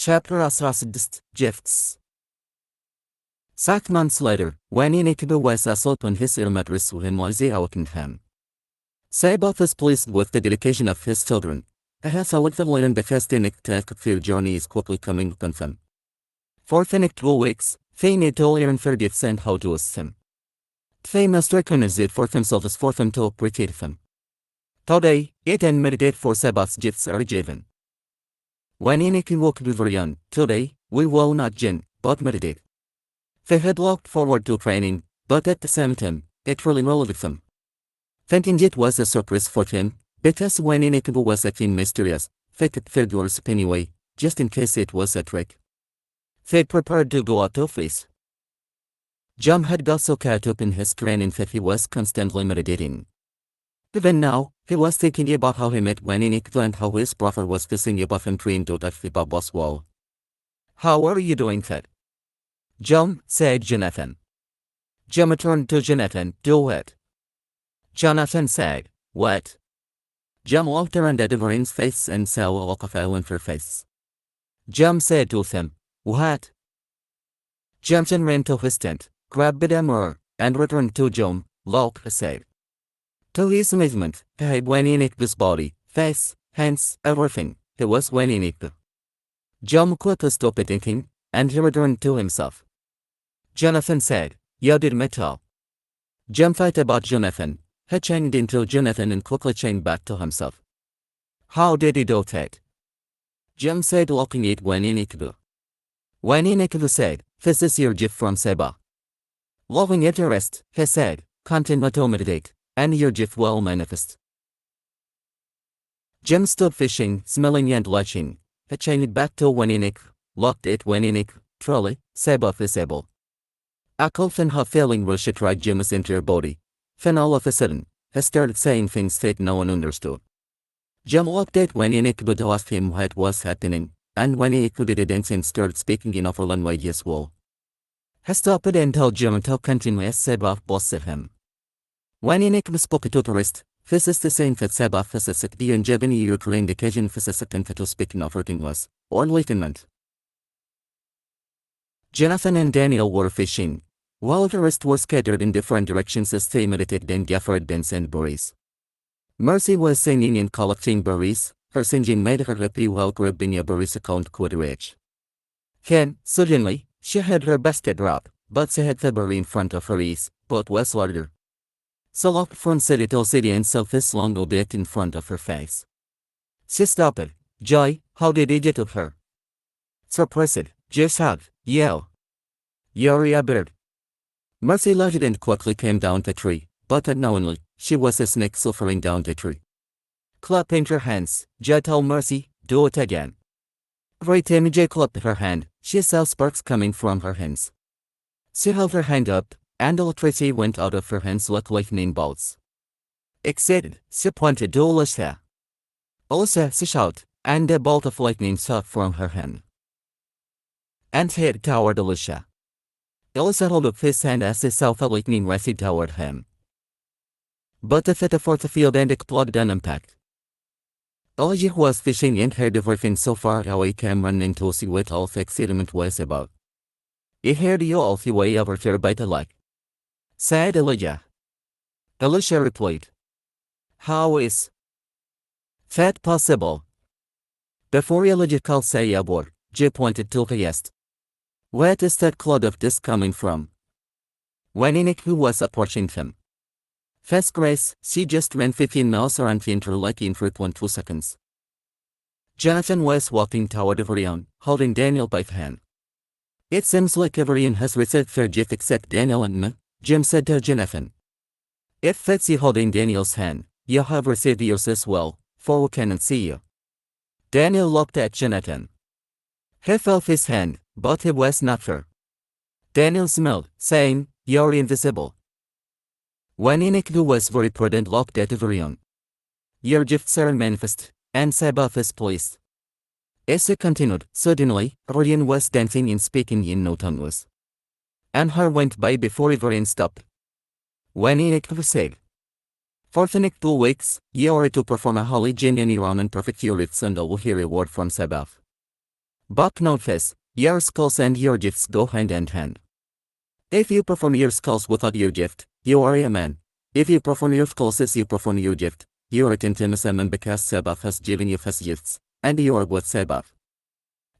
Chapter 16 Gifts. 6 months later, when Inikibu was assault on his ilmatris in Moise Aukenham. Sabaoth is pleased with the dedication of his children. Ahas Awithalan and Bethesdinik Takfir journey is quickly coming upon them. For Thinik 2 weeks, they need to learn 30th and how to assist him. They must recognize it for themselves as for them to appreciate them. Today, it and meditate for Sabaoth's gifts are given. When Iniki woke Bivarian, today, we will not gin, but meditate. They had looked forward to training, but at the same time, it really molded them. Thinking it was a surprise for him, because when Inikibu was acting mysterious, they could figure it anyway, just in case it was a trick. They prepared to go out of face. Jam had got so caught up in his training that he was constantly meditating. Even now, he was thinking about how he met when Inikibu and how his brother was fishing above him trying to touch the Baba's wall. How are you doing that? Jam, said Jonathan. Jam turned to Jonathan, do it. Jonathan said, what? Jam looked around at Everin's face and saw a look of awe on her face. Jam said to him, what? Jamson ran to his tent, grabbed the hammer, and returned to Jam, look, said. To his amazement, he had Inikibu's body, face, hands, everything. He was Inikibu. Jam quickly stopped thinking, and he returned to himself. Jonathan said, you did metal. Jam thought about Jonathan. He changed into Jonathan and quickly changed back to himself. How did he do that? Jam said looking at Inikibu. Inikibu said, this is your gift from Seba. Loving interest, he said, continue to meditate, and your gift will manifest. Jam stood fishing, smelling and watching. He changed back to Inikibu, looked at Inikibu, truly, Seba is able. A cold and hot feeling rushed right Jim's entire body. Then all of a sudden, he started saying things that no one understood. Jim looked at Inikibu to ask him what was happening, and Inikibu did a dance and started speaking in a foreign language as well. He stopped and told Jim to continue as Seba bossed him. Inikibu spoke to the rest, this is the same that Seba physicist the Jebini Ukraine the Cajun physicist and to speaking of hurting was, or lieutenant. Jonathan and Daniel were fishing, while the rest were scattered in different directions as they meditated and gathered berries and berries. Mercy was singing and collecting berries, her singing made her happy while grabbing a berries account quite rich. Then, suddenly, she had her basket drop, but she had the berry in front of her eyes, but was larger. So looked from city to city and saw this long object in front of her face. She stopped. Joy, how did he get to her? Surprised, just hugged, yell. You're a bird. Mercy lodged and quickly came down the tree, but unknowingly, she was a snake suffering down the tree. Clapping her hands, Joy told Mercy, do it again. Every time Joy clapped her hand, she saw sparks coming from her hands. She held her hand up, and electricity went out of her hands like lightning bolts. Excited, she pointed to Alyssa. Alyssa, she shouted, and a bolt of lightning shot from her hand and hit toward Alyssa. Alyssa held up his hand as he saw the lightning racing toward him. But the hit force field and exploded on impact. Alyssa was fishing and heard everything so far away came running to see what all the excitement was about. He heard you all the way over there by the lake, said Elijah. Alyssa replied, how is that possible? Before Elijah could say a word, Jay pointed to the east. Where is that cloud of dust coming from? Inikibu was approaching him. Fast Grace, she just ran 15 miles around the interlake in 3.2 seconds. Jonathan was walking toward Everyone, holding Daniel by the hand. It seems like everyone has received their gift except Daniel and me, Jim said to Jonathan. If that's you holding Daniel's hand, you have received yours as well, for we cannot see you. Daniel looked at Jonathan. He felt his hand, but he was not sure. Daniel smiled, saying, you're invisible. Inikibu was very proud and looked at everyone. Your gifts are manifest, and Sabaoth is pleased. As he continued, suddenly, Orion was dancing and speaking in no tongues. An hour went by before Orion stopped. Inikibu said, for the next 2 weeks, you are to perform a holy genuine and perfect ritual and will hear a word from Sabaoth. But note this, your skills and your gifts go hand in hand. If you perform your skills without your gift, you are a man. If you perform your skills as you perform your gift, you are intimacy man because Sabbath has given you his gifts, and you are with Sabbath.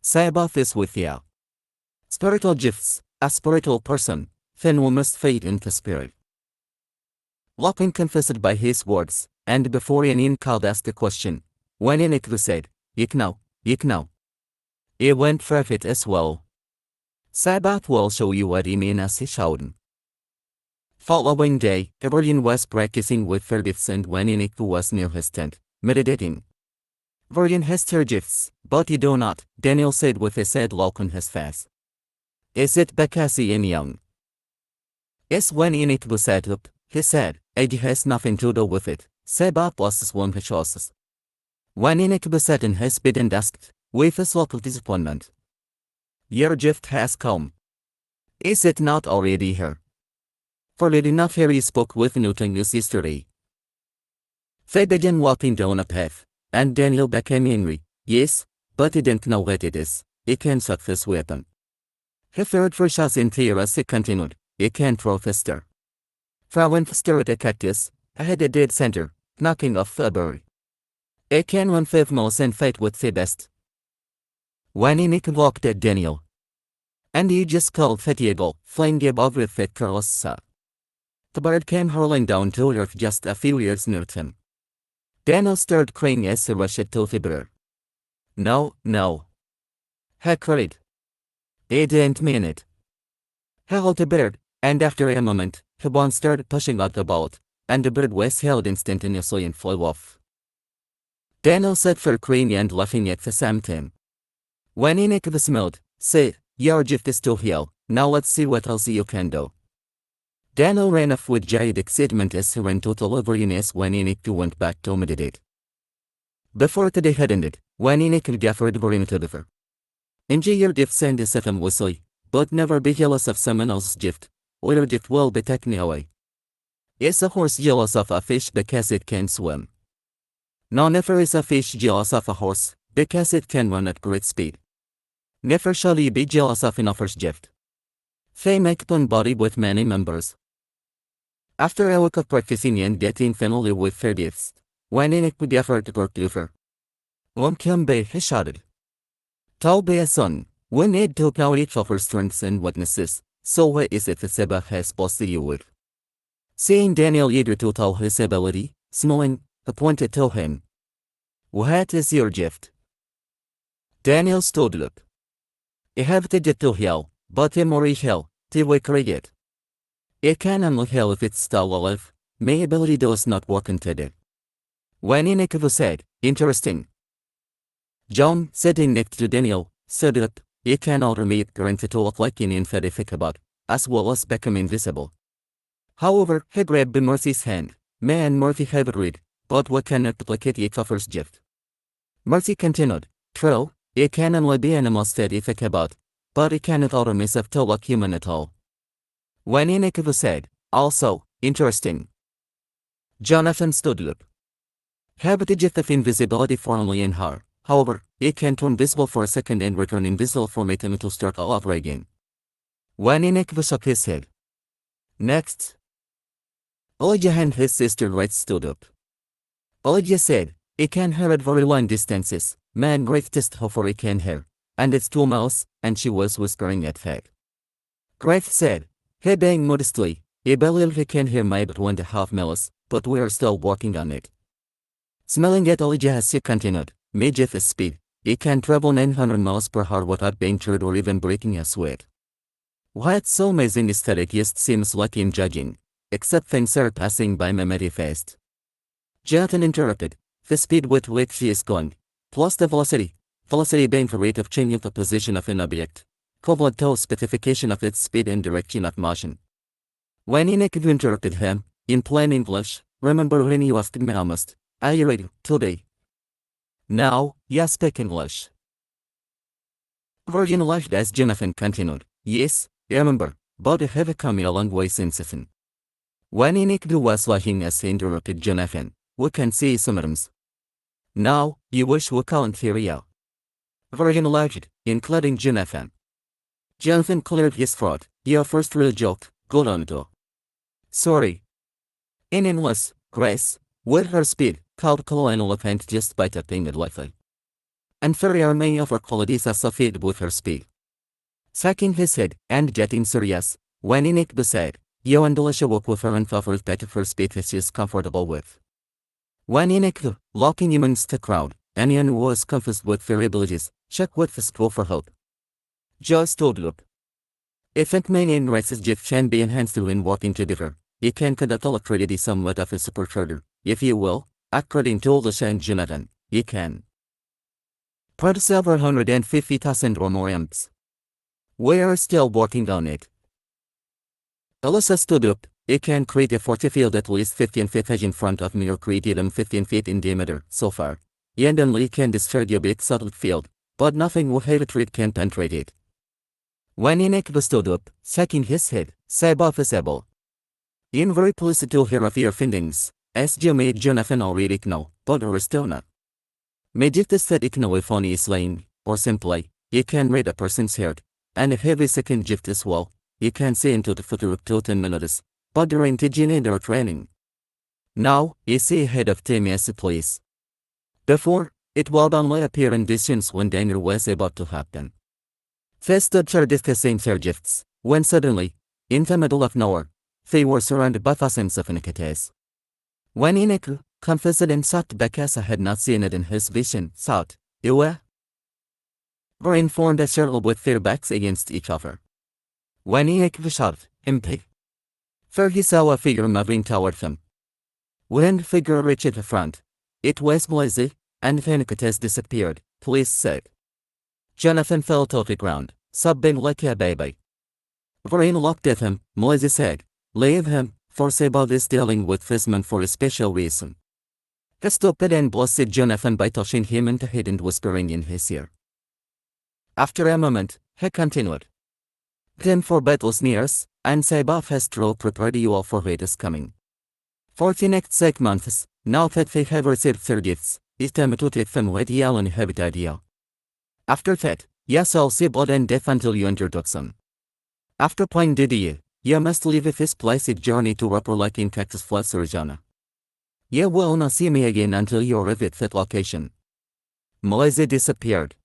Sabbath is with you. Spiritual gifts, a spiritual person, then we must fade into spirit. Locking confessed by his words, and before Yanin called asked the question, when Yanik said, Yiknow. It went for it as well. Sabbath will show you what he mean as he showed. Following day, Bolin was practicing with her gifts and when Yanik was near his tent, meditating. Bolin has her gifts, but he do not, Daniel said with his head low on his face. Is it because he is young? Yes, when Yanik sat up, he said, age has nothing to do with it, Sabbath was one of his choices. When Yanik sat in his bed and asked, with a sort of disappointment, your gift has come. Is it not already here? For did not hear he spoke with Newton his history. They began walking down a path, and Daniel became angry. Yes, but he didn't know what it is. He can suck this weapon. He feared for shots in tear as he continued. He can throw faster. Throwing faster at a cactus, I had a dead center, knocking off a berry. He can run 5 miles and fight with the best. When Yanik looked at Daniel, and he just called Fatiable, flying above with that careless saw. The bird came hurling down to earth just a few yards near him. Daniel started crying as he rushed to the bird. No. He cried. He didn't mean it. He held the bird, and after a moment, the one started pushing out the bolt, and the bird was held instantaneously and flew off. Daniel sat for crying and laughing at the same time. When Yanik smiled, said, your gift is to heal, now let's see what else you can do. Daniel ran off with giant excitement as he ran to deliver Yanis when Yanik went back to meditate. Before the day had ended, when Yanik gathered Bolin to deliver. Enjoy your gifts and set them wisely, but never be jealous of someone else's gift, or your gift will be taken away. Is a horse jealous of a fish because it can swim? No, never is a fish jealous of a horse, because it can run at great speed. Never shall ye be jealous of another's gift. They make one body with many members. After a week of practicing and getting familiar with their gifts, when Yanik would effort to work over, come be, he shouted. Tell be a son, we need to know each other's strengths and weaknesses, so what is it the Sabbath has boasted you with? Seeing Daniel eager to tell his ability, smiling, he pointed to him. What is your gift? Daniel stood up. I have the gift to heal, but I'm more hell, till we create. It can only heal if it's still alive. My ability does not work until it. When Yanik said, interesting. John, sitting next to Daniel, stood up. It can alter me granted to look like an infant about, as well as become invisible. However, he grabbed Mercy's hand. Man, Mercy had read, but we cannot duplicate each other's gift. Mercy continued, true, it can only be animals that think about, but it cannot alter myself to look human at all. When Yanik said, also, interesting. Jonathan stood up. Have the gift of invisibility formerly in her, however, it can turn visible for a second and return invisible for a time to start all over again. When Yanik shook his head. Next. Elijah and his sister Right stood up. Elijah said, it can hear at very long distances, man greatest how far it can hear, and it's 2 miles, and she was whispering at Fag. Grace said, he being modestly, I believe he can hear maybe 1.5 miles, but we are still working on it. Smelling at Elijah as he continued, Major speed, it can travel 900 miles per hour without being triggered or even breaking a sweat. What's so amazing is that it just seems like in judging, except things are passing by me very fast. Jonathan interrupted, the speed with which she is going, plus the velocity being the rate of change of the position of an object, equivalent to specification of its speed and direction of motion. When Yanik interrupted him, in plain English, remember when you asked me almost, are you ready, today? Now, you speak English. Virgin laughed as Jonathan continued, yes, I remember, but I have come a long way since then. When Yanik was laughing as he interrupted Jonathan, we can see some rooms. Now, you wish we can't hear you. very enlarged, including Jonathan. Jonathan cleared his throat. Your first real joke, Golonto. Sorry. In endless, Grace, with her speed, called an elephant just by tapping it lightly. And Ferrier many of her qualities associated with her speed. Shaking his head, and getting serious, when Enoch said, Yo and Alicia walk with her and offers better for speed she is comfortable with. When Enoch, locking amongst the crowd, anyone was confused with their abilities, check with the school for help. Joe stood up. If it may in races Jeff can be enhanced in walking together, you can conduct already somewhat of a super trader, if you will, according to Alicia and Jonathan, you can. Put several 150,000 or more amps. We are still working on it. Alyssa stood up. It can create a force field at least 15 feet in front of me or created them 15 feet in diameter, so far. And only can discharge a big subtle field, but nothing with heavy treat can penetrate it. When Enoch stood up, shaking his head, Sabbath is able. In very pleased to hear of your findings, as you made Jonathan already know, but or still not. Made it aesthetic know if only is laying, or simply, you can read a person's heart, and if heavy second gift as well, you can see into the future of 10 minutes, but during teaching or training. Now, you see ahead of time as it please. Before, it would only appear in distance when danger was about to happen. First stood are discussing their gifts, when suddenly, in the middle of nowhere, they were surrounded by thousands of iniquities. When Enoch, confessed and sought back as I had not seen it in his vision, thought, were informed as circled with their backs against each other. When Enoch shot, empty. For he saw a figure moving toward him. When the figure reached the front, it was Moise, and the iniquities disappeared, police said. Jonathan fell to the ground, sobbing like a baby. Vereen looked at him. Moise said, leave him, for Sebald is dealing with this man for a special reason. He stopped and blessed Jonathan by touching him in the head and whispering in his ear. After a moment, he continued. Then for battle's nears, and Sabbath has truly prepared you all for it is coming. For the next 6 months, now that they have received their gifts, it's time to take them with you and have it idea. After that, yes I'll see blood and death until you enter Tucson. After playing Didier, you must leave this placid journey to Upper Lake in Cactus Flats, Arizona. You will not see me again until you arrive at that location. Moise disappeared.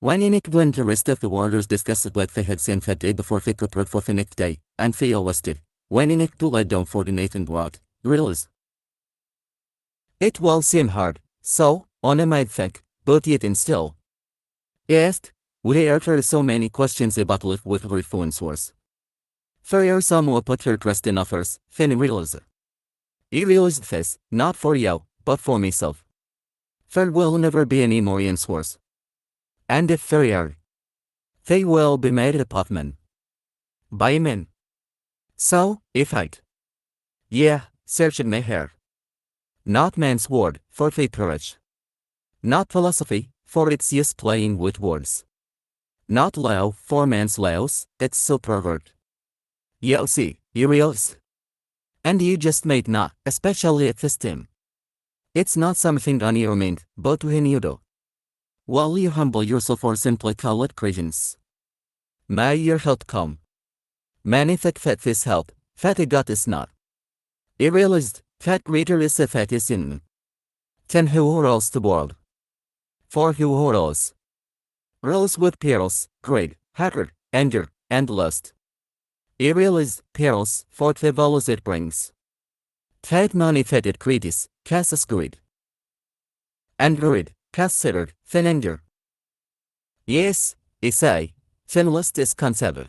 When Enoch went the rest of the warriors discussed what they had seen that day before they prepared for the next day, and they arrested. When Enoch led down for the Nathan blood, realized. It will seem hard, so, on a might think, but yet and still. He asked, we are so many questions about life with influencers. For some will put their trust in others, then realize. He realized this, not for you, but for myself. There will never be any more answers. And if there are, they will be made up men. By men. So, if I'd. Yeah, search in my hair. Not man's word, for they perish. Not philosophy, for it's just playing with words. Not law, for man's laws, it's so pervert. You see, you realize. And you just made not, especially at this time. It's not something on your mind, but when you do. While you humble yourself or simply call it credence. May your help come. Many think that this help, that God is not. He realized, that greater is if that is in. Then who rules the world? For who rules? Rules with perils, greed, hatred, anger, and lust. He realized, perils, for the values it brings. That money that it creates, casts greed. And greed, casts hatred, then anger. Yes, he say, then lust is conceived.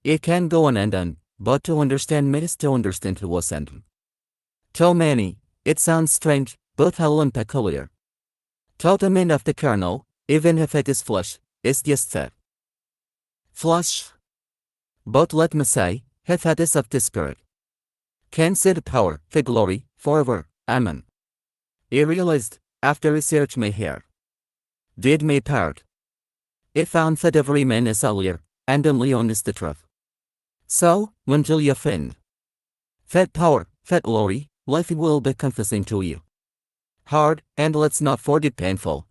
It can go on and on, but to understand means to understand who was and. To many, it sounds strange, but how peculiar. To the mind of the carnal, even if it is flesh, is just that. Flesh. But let me say, if that is of the spirit. Can see the power, the glory, forever, amen. He realized, after research my hair. Did my part. He found that every man is a liar, and only one is the truth. So, until you find that power, that glory, life will be confessing to you. Hard, and let's not forget painful.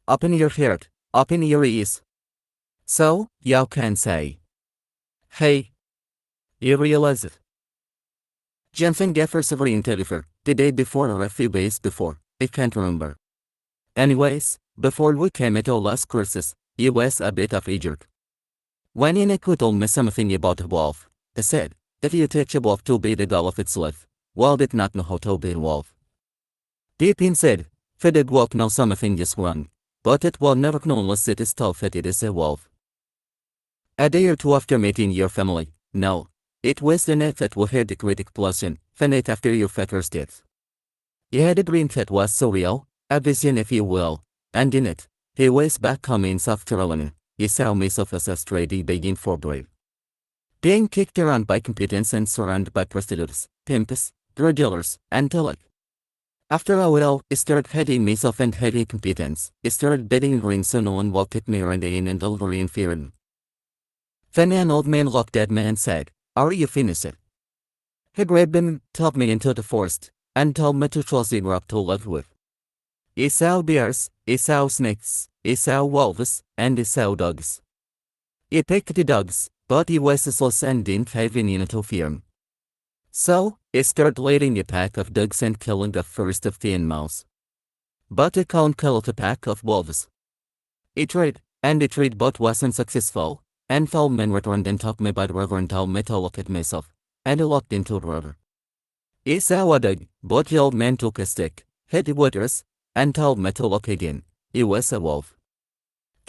open your heart, open your ears. So, you can say, hey, you realize it. Jonathan Jeffers interviewer, the day before or a few days before, I can't remember. Anyways, before we came at all last courses, he was a bit of a jerk. When Inico told me something about a wolf, I said, if you teach a wolf to be the goal of its life, wolf did not know how to be a wolf. Deep inside, the did wolf know something is wrong, but it will never know unless it is told that it is a wolf. A day or two after meeting your family, no, it was the night that we had the critic explosion, the night after your father's death. He had a dream that was so real, a vision if you will, and in it, he was back home in South Carolina. He saw myself as a straight begging for bread. Being kicked around by competence and surrounded by prostitutes, pimps, drug dealers, and the like. After a while, I started hating myself and hating competence. I started begging green so no one would take me around in and elderly and fearing. Then an old man looked at me and said, "Are you finished?" He grabbed him, took me into the forest, and told me to choose a group to live with. He saw bears, he saw snakes, he saw wolves, and he saw dogs. He picked the dogs, but he was useless and didn't have any to fear. So, he started leading a pack of dogs and killing the first of the animals. But he can't kill a pack of wolves. He tried, and he tried but wasn't successful, and 12 men returned and took me by the river and told me to look at myself, and he looked into the river. He saw a dog, but the old man took a stick, hit the waters, and told me to look again. He was a wolf.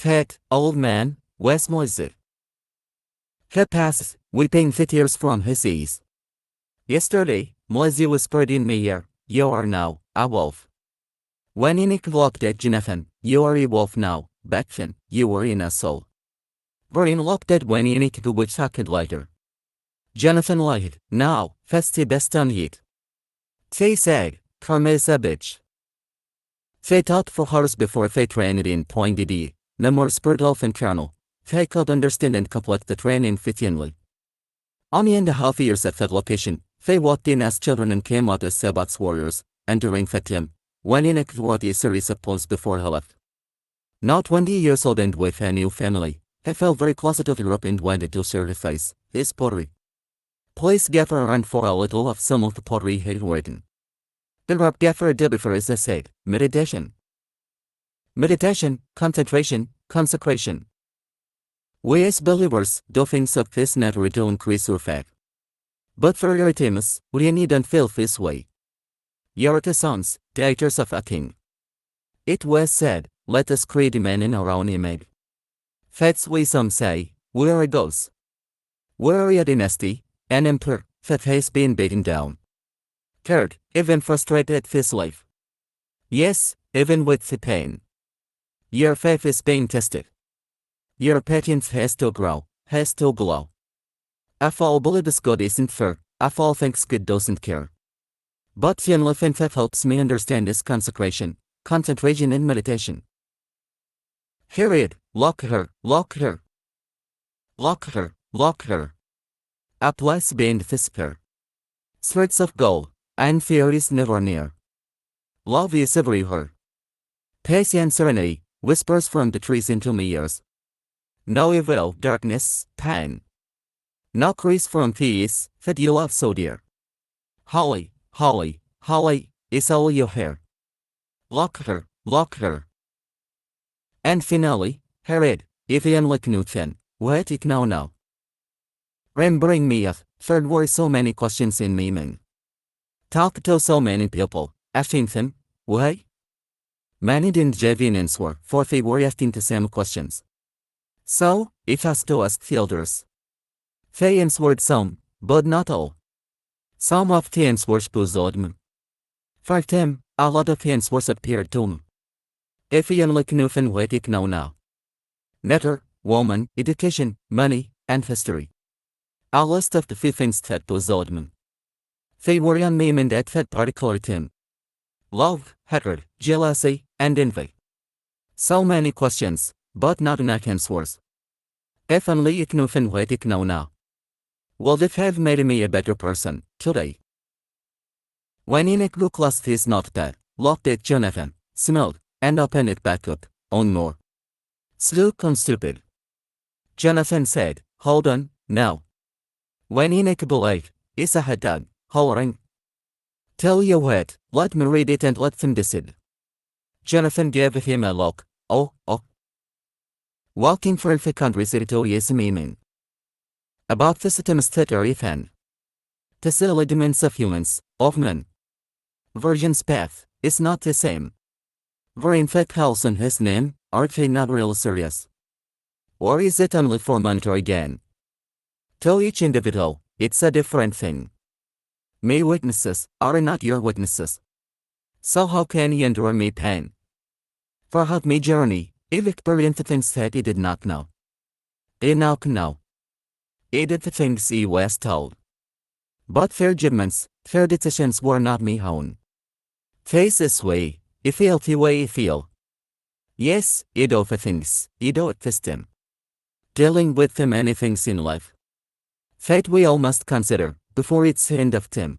That old man was Moise. He passed, weeping the tears from his eyes. Yesterday, Moise whispered in my ear, "You are now a wolf." When Enoch looked at Jonathan, "You are a wolf now, back then, you were in a soul." Bolin looked at when Enoch to which second later. Jonathan lied, "Now, that's the best on it." They said, "Come as a bitch." They thought for hours before they trained in Point D, no more spurred off and colonel. They could understand and complete the training efficiently. Only in the half years at that location, they walked in as children and came out as Sabbath's warriors, and during that time, when Enoch wrote a series of poems before he left. Now 20 years old and with a new family, he felt very close to Europe and wanted to share his pottery. Please gather around for a little of some of the pottery he had written. The rap gather did before as I said, meditation. Meditation, concentration, consecration. We as believers do things of this nature to increase our faith. But for your teams, we need and feel this way. You are the sons, the daughters of a king. It was said, "Let us create a man in our own image." That's why some say, we are gods. We are a dynasty, an empire, that has been beaten down. Third, even frustrated at this life. Yes, even with the pain. Your faith is being tested. Your patience has to grow, has to glow. If all believes God isn't fair, if all thinks God doesn't care. But the only thing that helps me understand is consecration, concentration and meditation. Hear it, lock her, lock her. Lock her, lock her. A place beyond despair. Threads of gold, and fear is never near. Love is everywhere. Peace and serenity, whispers from the trees into my ears. No evil, darkness, pain. No cries from peace, that you love so dear. Holly, holly, holly, is all you hear. Lock her, lock her. And finally, Herod, if you unlike Newton, what it now. Remembering me of, there were so many questions in me mind. Talked to so many people, asking them, why? Many didn't give an answer, for they were asking the same questions. So, it has to ask the others. They answered some, but not all. Some of the answers puzzled me. For them, a lot of answers appeared to me. If you only knew what it now. Matter, woman, education, money, and history. A list of the few things that puzzled me. They were unnamed at that particular time. Love, hatred, jealousy, and envy. So many questions, but not enough answers. If only you knew what it now. Would it have made me a better person, today? When Enoch looked his notepad, looked at Jonathan, smiled, and opened it back up, own more. Slook on stupid. Jonathan said, hold on, now. When inakable is a hadad, hollering. Tell you what, let me read it and let them decide. Jonathan gave him a look. Oh. Walking for the country yes meaning. About the systems that are ifan. The elements of humans, of men. Virgin's path, is not the same. Where in fact house on his name, are they not real serious? Or is it only for monetary gain? To each individual, it's a different thing. My witnesses are not your witnesses. So how can you endure me pain? For how me journey, if experienced things that he did not know. He now can know. He did the things he was told. But their judgments, their decisions were not me own. Face this way, he feel the way he feel. Yes, he do the things, he do it this them. Dealing with the many things in life. Fate we all must consider, before it's the end of them.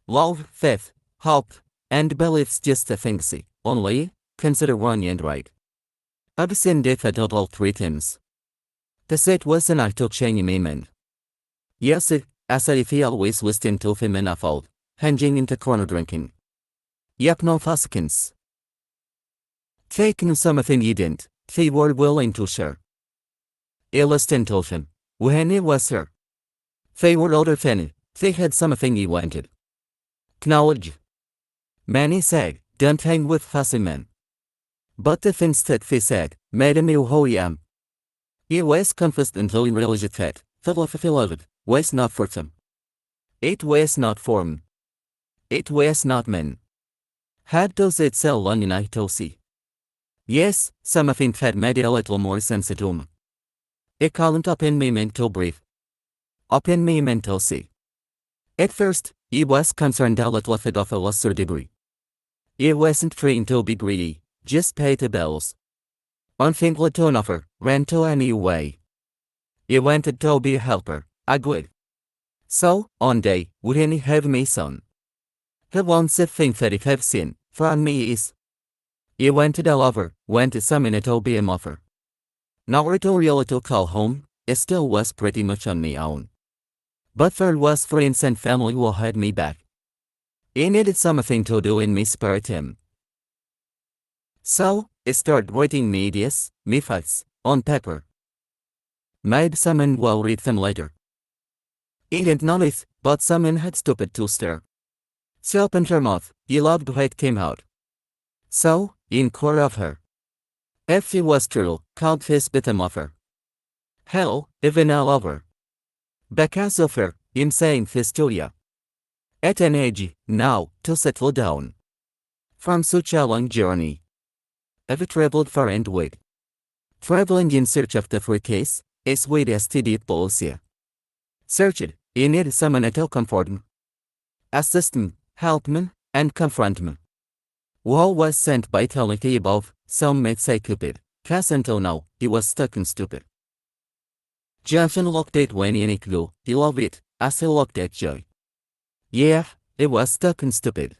Love, faith, hope, and beliefs just the things only, consider one and right. I've seen death at all 3 times. The set was an act of changing amen. Yes, as if he always listened to him enough old, hanging into corner drinking. Yep, no fuskins. Taking something he didn't, they were willing to share. He listened to him, when he was here. They were older than they had something he wanted. Knowledge. Many said, don't hang with fussy men. But the things that they said, made him who he am. He was confessed until he realized that, the love of beloved, was not for them. It was not for him. It was not men. Had those it sell long enough to see. Yes, something had made it a little more sensitive. It couldn't open me mental breathe. Open me mental see. At first, he was concerned a little of a lesser degree. He wasn't trained to be greedy, just pay the bills. Unthinkly to offer, ran to any way. He wanted to be a helper, a good. So, one day, wouldn't he have me son? He wants a thing that he have seen, from me is. He wanted a lover, went to summon it to be a offer. Now really to call home, it still was pretty much on me own. But there was friends and family who had me back. He needed something to do in me spirit him. So, he started writing me ideas, me facts, on paper. Maybe someone will read them later. He didn't know it, but someone had stopped to stare. She opened her mouth, he loved how it came out. So, he inquired of her. If she was true, count his bottom offer. Hell, even a lover. Because of her, him saying this to ya. At an age, now, to settle down. From such a long journey. I've traveled far and wide. Traveling in search of the free case, is wide as to deep policy. Searched, he needed someone to comfort me. Assist me, help me, and confront me. Wall was sent by telling the above, some might say Cupid, cause until now, he was stuck in stupid. Jonathan looked at when he knew, he loved it, as he looked at Joy. Yeah, he was stuck in stupid.